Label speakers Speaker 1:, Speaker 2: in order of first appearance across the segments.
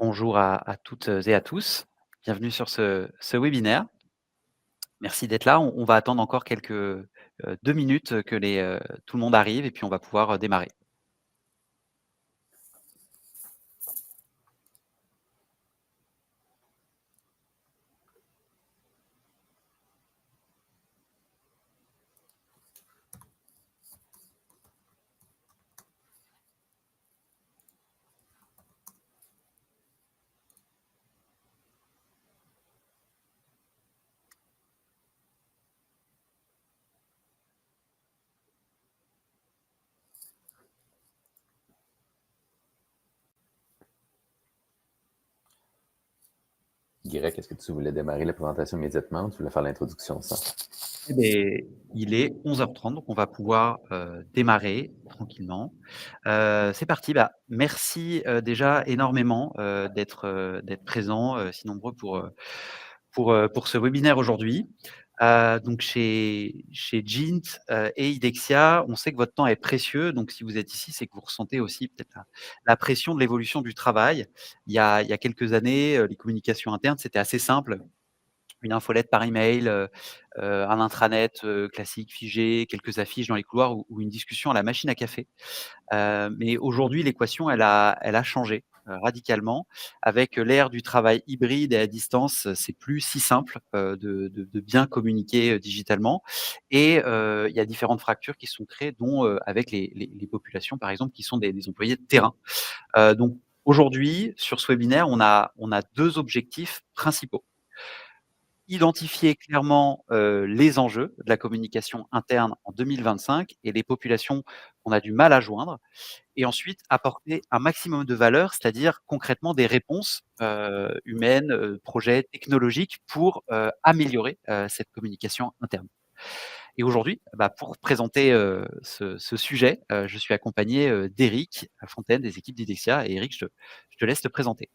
Speaker 1: Bonjour à toutes et à tous. Bienvenue sur ce webinaire. Merci d'être là. On va attendre encore quelques 2 minutes que tout le monde arrive et puis on va pouvoir démarrer.
Speaker 2: Guirec, est-ce que tu voulais démarrer la présentation immédiatement ou tu voulais faire l'introduction sans?
Speaker 1: Eh beh, il est 11h30, donc on va pouvoir démarrer tranquillement. C'est parti. Bah, merci déjà énormément d'être présents si nombreux pour ce webinaire aujourd'hui. Donc chez Gint et Idexia, on sait que votre temps est précieux. Donc si vous êtes ici, c'est que vous ressentez aussi peut-être la pression de l'évolution du travail. Il y a quelques années, les communications internes, c'était assez simple. Une infolette par email, un intranet classique figé, quelques affiches dans les couloirs ou une discussion à la machine à café. Mais aujourd'hui, l'équation, elle a changé radicalement. Avec l'ère du travail hybride et à distance, c'est plus si simple de bien communiquer digitalement. Et il y a différentes fractures qui sont créées, dont avec les populations, par exemple, qui sont des employés de terrain. Donc aujourd'hui, sur ce webinaire, on a 2 objectifs principaux. Identifier clairement les enjeux de la communication interne en 2025 et les populations qu'on a du mal à joindre, et ensuite apporter un maximum de valeur, c'est-à-dire concrètement des réponses humaines, projets technologiques pour améliorer cette communication interne. Et aujourd'hui, bah, pour présenter ce sujet, je suis accompagné d'Éric Fontaine des équipes d'Idexia. Et Éric, je te laisse te présenter.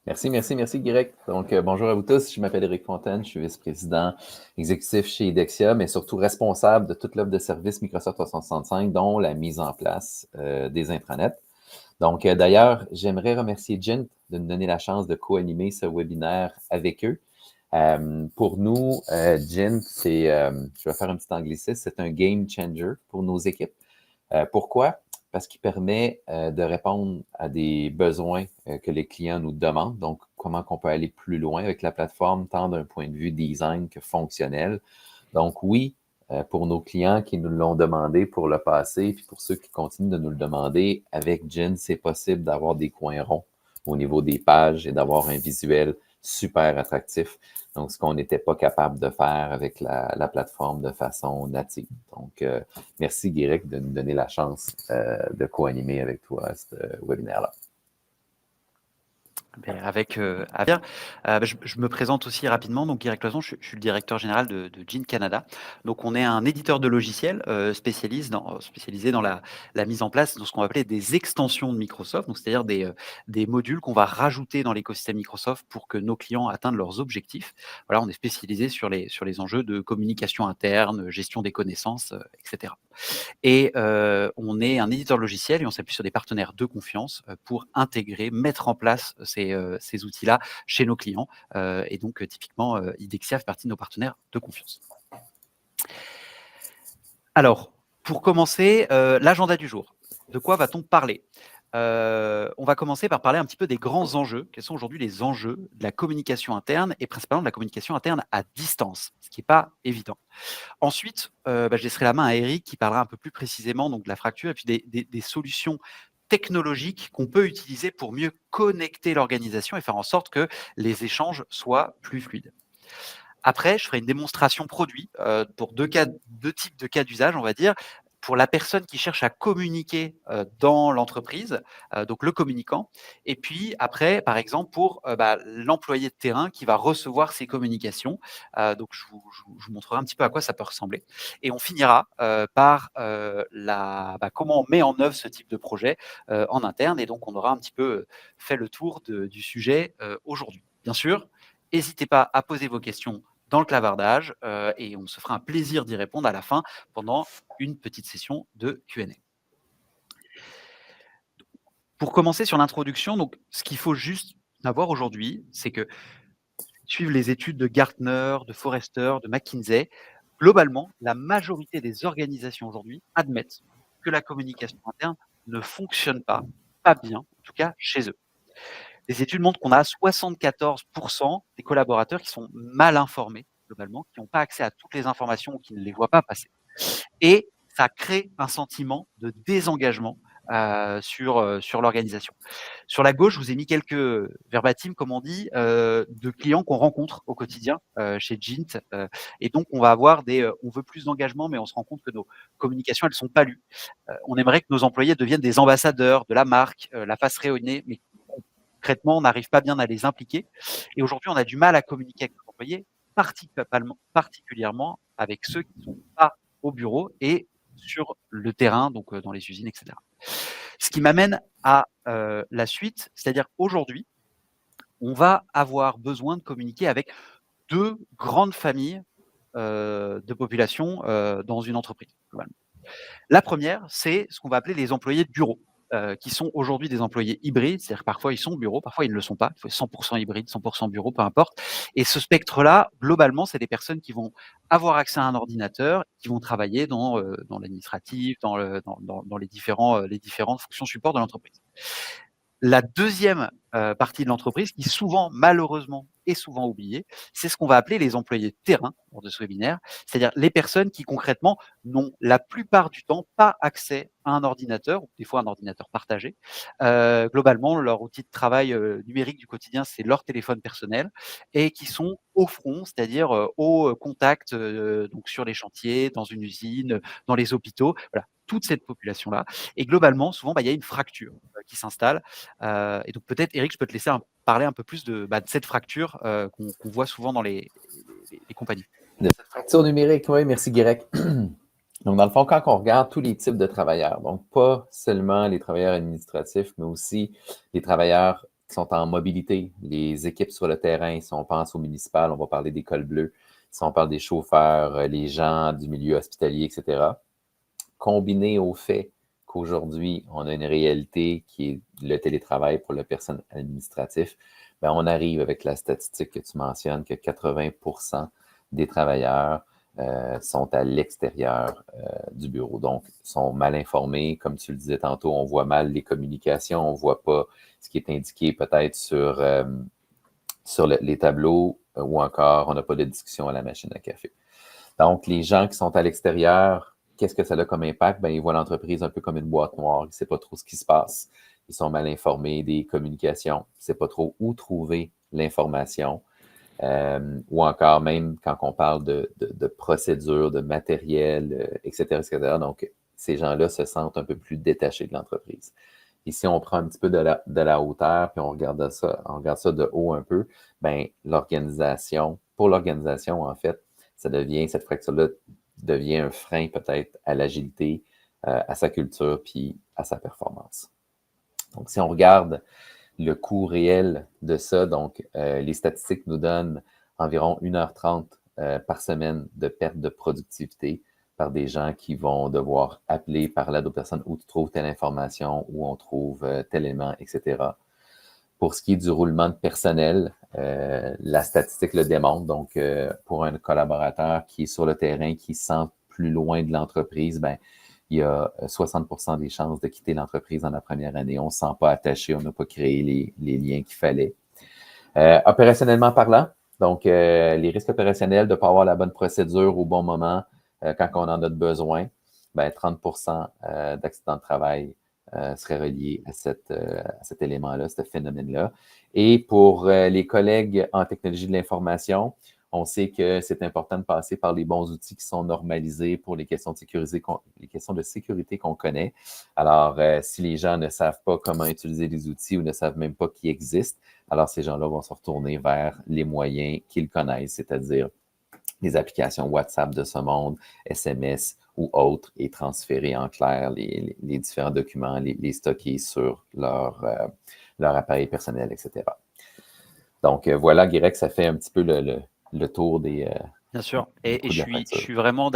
Speaker 2: Merci, Guirec. Donc, bonjour à vous tous. Je m'appelle Éric Fontaine, je suis vice-président exécutif chez Idexia, mais surtout responsable de toute l'offre de services Microsoft 365, dont la mise en place des intranets. Donc, d'ailleurs, j'aimerais remercier Gint de nous donner la chance de co-animer ce webinaire avec eux. Pour nous, Gint, je vais faire un petit anglicisme, c'est un game changer pour nos équipes. Pourquoi? Parce qu'il permet de répondre à des besoins que les clients nous demandent. Donc, comment on peut aller plus loin avec la plateforme, tant d'un point de vue design que fonctionnel. Donc, oui, pour nos clients qui nous l'ont demandé pour le passé, puis pour ceux qui continuent de nous le demander, avec Gin, c'est possible d'avoir des coins ronds au niveau des pages et d'avoir un visuel super attractif. Donc, ce qu'on n'était pas capable de faire avec la plateforme de façon native. Donc, merci, Guirec, de nous donner la chance de co-animer avec toi ce webinaire-là.
Speaker 1: Avec je me présente aussi rapidement. Donc, Guirec Loison, je suis le directeur général de Gin Canada. Donc, on est un éditeur de logiciels spécialisé dans la mise en place de ce qu'on va appeler des extensions de Microsoft. Donc, c'est-à-dire des modules qu'on va rajouter dans l'écosystème Microsoft pour que nos clients atteignent leurs objectifs. Voilà, on est spécialisé sur les enjeux de communication interne, gestion des connaissances, etc. Et on est un éditeur logiciel et on s'appuie sur des partenaires de confiance pour intégrer, mettre en place ces outils-là chez nos clients. Et donc, typiquement, Idexia fait partie de nos partenaires de confiance. Alors, pour commencer, l'agenda du jour. De quoi va-t-on parler? On va commencer par parler un petit peu des grands enjeux. Quels sont aujourd'hui les enjeux de la communication interne et principalement de la communication interne à distance, ce qui n'est pas évident. Ensuite, je laisserai la main à Éric qui parlera un peu plus précisément donc, de la fracture et puis des solutions technologiques qu'on peut utiliser pour mieux connecter l'organisation et faire en sorte que les échanges soient plus fluides. Après, je ferai une démonstration produit pour deux types de cas d'usage, on va dire. Pour la personne qui cherche à communiquer dans l'entreprise, donc le communicant, et puis après, par exemple, pour l'employé de terrain qui va recevoir ces communications. Donc, je vous montrerai un petit peu à quoi ça peut ressembler. Et on finira par comment on met en œuvre ce type de projet en interne. Et donc, on aura un petit peu fait le tour du sujet aujourd'hui. Bien sûr, n'hésitez pas à poser vos questions dans le clavardage et on se fera un plaisir d'y répondre à la fin pendant une petite session de Q&A. Pour commencer sur l'introduction, donc ce qu'il faut juste à voir aujourd'hui, c'est que suivent les études de Gartner, de Forrester, de McKinsey. Globalement, la majorité des organisations aujourd'hui admettent que la communication interne ne fonctionne pas bien, en tout cas chez eux. Les études montrent qu'on a 74 des collaborateurs qui sont mal informés, globalement, qui n'ont pas accès à toutes les informations ou qui ne les voient pas passer. Et ça crée un sentiment de désengagement sur l'organisation. Sur la gauche, je vous ai mis quelques verbatim, comme on dit, de clients qu'on rencontre au quotidien chez Gint. Et donc, on va avoir on veut plus d'engagement, mais on se rend compte que nos communications, elles ne sont pas lues. On aimerait que nos employés deviennent des ambassadeurs de la marque, la face rayonnée, mais concrètement, on n'arrive pas bien à les impliquer. Et aujourd'hui, on a du mal à communiquer avec nos employés, particulièrement avec ceux qui ne sont pas au bureau et sur le terrain, donc dans les usines, etc. Ce qui m'amène à la suite, c'est-à-dire aujourd'hui, on va avoir besoin de communiquer avec 2 grandes familles de population dans une entreprise, globalement. La première, c'est ce qu'on va appeler les employés de bureau, qui sont aujourd'hui des employés hybrides, c'est-à-dire que parfois ils sont au bureau, parfois ils ne le sont pas. Il faut 100 hybride, 100 bureau, peu importe. Et ce spectre-là, globalement, c'est des personnes qui vont avoir accès à un ordinateur, qui vont travailler dans l'administratif, dans les différentes fonctions support de l'entreprise. La deuxième partie de l'entreprise, qui souvent, malheureusement, est souvent oubliée, c'est ce qu'on va appeler les employés de terrain lors de ce webinaire, c'est-à-dire les personnes qui concrètement n'ont la plupart du temps pas accès à un ordinateur, ou des fois un ordinateur partagé. Globalement, leur outil de travail numérique du quotidien, c'est leur téléphone personnel, et qui sont au front, c'est-à-dire au contact, donc sur les chantiers, dans une usine, dans les hôpitaux, voilà, toute cette population-là. Et globalement, souvent, il y a une fracture qui s'installe. Et donc peut-être, Eric, je peux te laisser parler un peu plus de cette fracture qu'on voit souvent dans les compagnies.
Speaker 2: De cette fracture numérique, oui, merci Guérec. Donc, dans le fond, quand on regarde tous les types de travailleurs, donc pas seulement les travailleurs administratifs, mais aussi les travailleurs qui sont en mobilité, les équipes sur le terrain, si on pense au municipal, on va parler des cols bleus, si on parle des chauffeurs, les gens du milieu hospitalier, etc., combiné au fait qu'aujourd'hui, on a une réalité qui est le télétravail pour le personnel administratif, bien, on arrive avec la statistique que tu mentionnes que 80% des travailleurs sont à l'extérieur du bureau. Donc, sont mal informés. Comme tu le disais tantôt, on voit mal les communications, on ne voit pas ce qui est indiqué peut-être sur les tableaux ou encore on n'a pas de discussion à la machine à café. Donc, les gens qui sont à l'extérieur, qu'est-ce que ça a comme impact? Bien, ils voient l'entreprise un peu comme une boîte noire. Ils ne savent pas trop ce qui se passe. Ils sont mal informés des communications. Ils ne savent pas trop où trouver l'information. Ou encore même quand on parle de procédures, de matériel, etc., etc. Donc, ces gens-là se sentent un peu plus détachés de l'entreprise. Ici, on prend un petit peu de la hauteur, puis on regarde ça de haut un peu, bien, pour l'organisation, en fait, cette fracture-là devient un frein peut-être à l'agilité, à sa culture, puis à sa performance. Donc, si on regarde le coût réel de ça, donc les statistiques nous donnent environ 1h30 par semaine de perte de productivité par des gens qui vont devoir appeler, parler à d'autres personnes où tu trouves telle information, où on trouve tel élément, etc. Pour ce qui est du roulement de personnel, la statistique le démontre. Donc, pour un collaborateur qui est sur le terrain, qui se sent plus loin de l'entreprise, ben, il y a 60% des chances de quitter l'entreprise dans la première année. On ne se sent pas attaché, on n'a pas créé les liens qu'il fallait. Opérationnellement parlant, donc les risques opérationnels de ne pas avoir la bonne procédure au bon moment quand on en a besoin, ben, 30% d'accidents de travail serait relié à cet élément-là, ce phénomène-là. Et pour les collègues en technologie de l'information, on sait que c'est important de passer par les bons outils qui sont normalisés pour les questions de sécurité qu'on connaît. Alors, si les gens ne savent pas comment utiliser les outils ou ne savent même pas qu'ils existent, alors ces gens-là vont se retourner vers les moyens qu'ils connaissent, c'est-à-dire les applications WhatsApp de ce monde, SMS ou autres, et transférer en clair les différents documents, les stocker sur leur appareil personnel, etc. Donc, voilà, Guérec, ça fait un petit peu le tour des...
Speaker 1: Bien sûr. Et
Speaker 2: coûts de
Speaker 1: je
Speaker 2: la
Speaker 1: suis, je
Speaker 2: facture.
Speaker 1: suis vraiment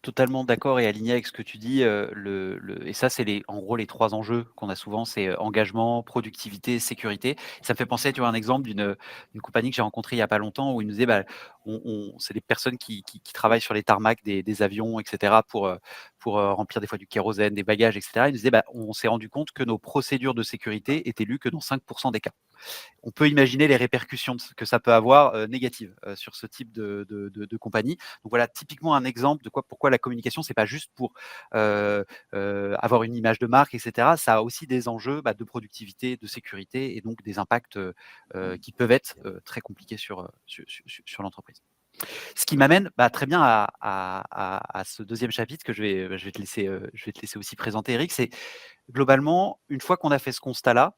Speaker 1: totalement d'accord et aligné avec ce que tu dis, et ça, c'est en gros, les 3 enjeux qu'on a souvent, c'est, engagement, productivité, sécurité. Ça me fait penser, tu vois, un exemple d'une compagnie que j'ai rencontrée il y a pas longtemps où ils nous disaient, bah, on c'est des personnes qui travaillent sur les tarmacs des avions et cetera pour, remplir des fois du kérosène, des bagages et cetera. Ils nous disaient: «Bah, on s'est rendu compte que nos procédures de sécurité étaient lues que dans 5 des cas». On peut imaginer les répercussions que ça peut avoir négatives sur ce type de compagnie. Donc voilà, typiquement un exemple de pourquoi la communication, c'est pas juste pour avoir une image de marque, etc. Ça a aussi des enjeux de productivité, de sécurité et donc des impacts qui peuvent être très compliqués sur l'entreprise. Ce qui m'amène très bien à ce deuxième chapitre que je vais te laisser aussi présenter, Eric. C'est globalement, une fois qu'on a fait ce constat-là,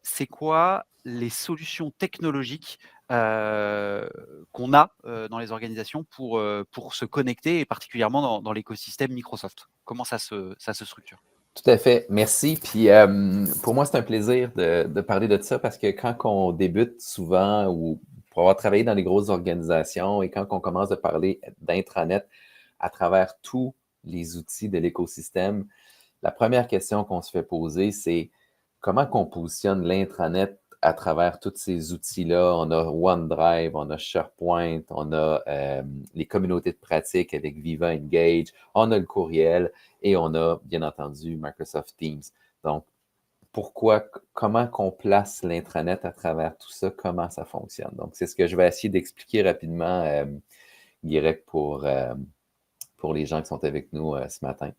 Speaker 1: c'est quoi les solutions technologiques, qu'on a, dans les organisations pour se connecter et particulièrement dans l'écosystème Microsoft? Comment ça se structure?
Speaker 2: Tout à fait, merci. Puis pour moi, c'est un plaisir de parler de ça parce que quand on débute souvent ou pour avoir travaillé dans les grosses organisations et quand on commence à parler d'intranet à travers tous les outils de l'écosystème, la première question qu'on se fait poser, c'est comment qu'on positionne l'intranet à travers tous ces outils-là. On a OneDrive, on a SharePoint, on a les communautés de pratique avec Viva Engage, on a le courriel et on a, bien entendu, Microsoft Teams. Donc, comment qu'on place l'intranet à travers tout ça, comment ça fonctionne. Donc, c'est ce que je vais essayer d'expliquer rapidement, direct pour les gens qui sont avec nous ce matin.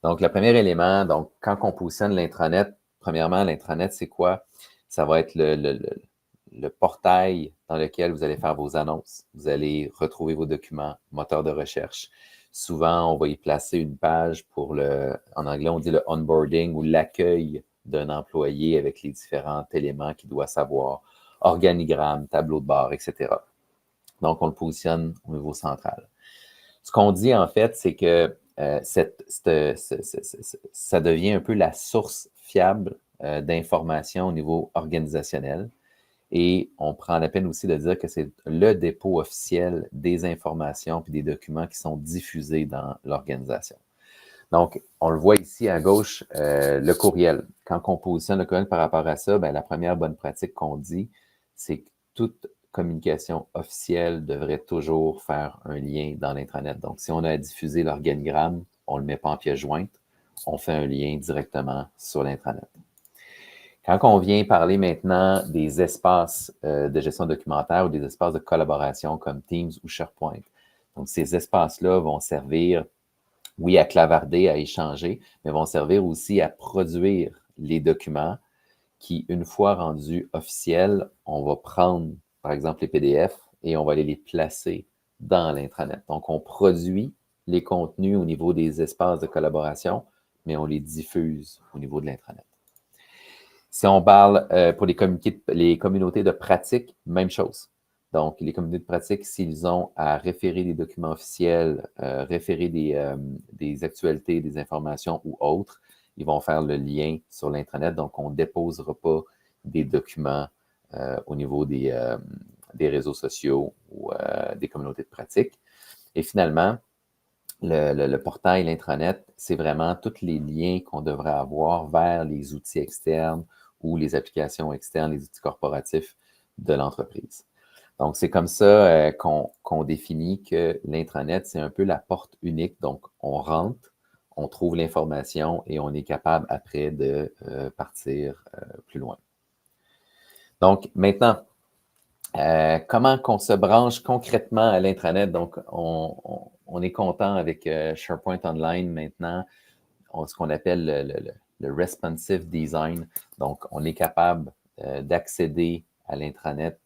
Speaker 2: Donc, le premier élément, donc, quand on positionne l'intranet, premièrement, l'intranet, c'est quoi? Ça va être le portail dans lequel vous allez faire vos annonces. Vous allez retrouver vos documents, moteur de recherche. Souvent, on va y placer une page en anglais, on dit le onboarding ou l'accueil d'un employé avec les différents éléments qu'il doit savoir, organigramme, tableau de bord, etc. Donc, on le positionne au niveau central. Ce qu'on dit, en fait, c'est que ça devient un peu la source fiable d'informations au niveau organisationnel. Et on prend la peine aussi de dire que c'est le dépôt officiel des informations et des documents qui sont diffusés dans l'organisation. Donc, on le voit ici à gauche, le courriel. Quand on positionne le courriel par rapport à ça, la première bonne pratique qu'on dit, c'est que toute communication officielle devrait toujours faire un lien dans l'intranet. Donc, si on a diffusé l'organigramme, on ne le met pas en pièce jointe, on fait un lien directement sur l'intranet. Quand on vient parler maintenant des espaces de gestion documentaire ou des espaces de collaboration comme Teams ou SharePoint, donc ces espaces-là vont servir, oui, à clavarder, à échanger, mais vont servir aussi à produire les documents qui, une fois rendus officiels, on va prendre, par exemple, les PDF et on va aller les placer dans l'intranet. Donc, on produit les contenus au niveau des espaces de collaboration, mais on les diffuse au niveau de l'intranet. Si on parle pour les communautés de pratique, même chose. Donc, les communautés de pratique, s'ils ont à référer des documents officiels, référer des actualités, des informations ou autres, ils vont faire le lien sur l'intranet. Donc, on ne déposera pas des documents au niveau des réseaux sociaux ou des communautés de pratique. Et finalement, le portail, l'intranet, c'est vraiment tous les liens qu'on devrait avoir vers les outils externes ou les applications externes, les outils corporatifs de l'entreprise. Donc, c'est comme ça qu'on définit que l'intranet, c'est un peu la porte unique. Donc, on rentre, on trouve l'information et on est capable après de partir plus loin. Donc, maintenant, comment qu'on se branche concrètement à l'intranet? Donc, on est content avec SharePoint Online maintenant, ce qu'on appelle le responsive design. Donc, on est capable d'accéder à l'intranet